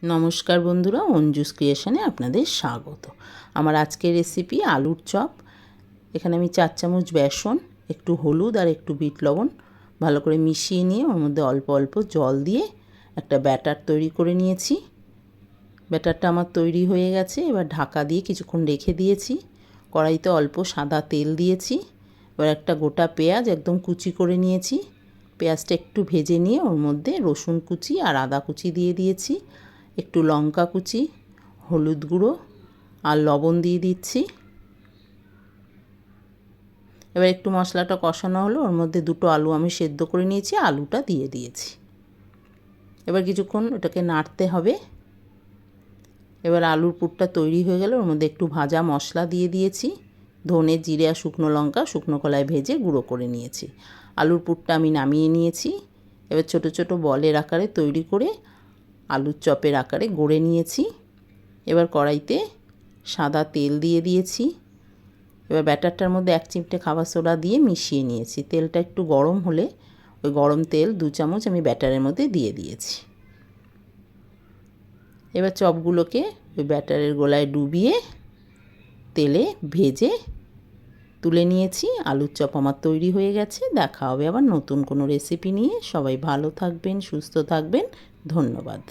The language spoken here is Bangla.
নমস্কার বন্ধুরা, অঞ্জুস ক্রিয়েশনে আপনাদের স্বাগত। আমার আজকের রেসিপি আলুর চপ। এখানে আমি 4 চামচ বেসন, একটু হলুদ আর একটু বিট লবণ ভালো করে মিশিয়ে নিয়ে ওর মধ্যে অল্প অল্প জল দিয়ে একটা ব্যাটার তৈরি করে নিয়েছি। ব্যাটারটা আমার তৈরি হয়ে গেছে। এবার ঢাকা দিয়ে কিছুক্ষণ রেখে দিয়েছি। কড়াইতে অল্প সাদা তেল দিয়েছি। এবার একটা গোটা পেঁয়াজ একদম কুচি করে নিয়েছি। পেঁয়াজটা একটু ভেজে নিয়ে ওর মধ্যে রসুন কুচি আর আদা কুচি দিয়ে দিয়েছি। একটু লঙ্কা কুচি, হলুদ গুঁড়ো আর লবণ দিয়ে দিচ্ছি। এবার একটু মশলাটা কষানো হলো, ওর মধ্যে দুটো আলু আমি সেদ্ধ করে নিয়েছি, আলুটা দিয়ে দিয়েছি। এবার কিছুক্ষণ ওটাকে নাড়তে হবে। এবার আলুর পুরটা তৈরি হয়ে গেল। ওর মধ্যে একটু ভাজা মশলা দিয়ে দিয়েছি, ধনে, জিরে আর শুকনো লঙ্কা শুকনো কলায় ভেজে গুঁড়ো করে নিয়েছি। আলুর পুরটা আমি নামিয়ে নিয়েছি। এবার ছোট ছোট বলের আকারে তৈরি করে আলুর চপের আকারে গড়ে নিয়েছি। এবার কড়াইতে সাদা তেল দিয়ে দিয়েছি। এবার ব্যাটারটার মধ্যে 1 চিমটে খাবার সোডা দিয়ে মিশিয়ে নিয়েছি। তেলটা একটু গরম হলে ওই গরম তেল 2 চামচ আমি ব্যাটারের মধ্যে দিয়ে দিয়েছি। এবার চপগুলোকে ওই ব্যাটারের গোলায় ডুবিয়ে তেলে ভেজে তুলে নিয়েছি। আলুর চপ আমার তৈরি হয়ে গেছে। দেখা হবে আবার নতুন কোনো রেসিপি নিয়ে। সবাই ভালো থাকবেন, সুস্থ থাকবেন। ধন্যবাদ।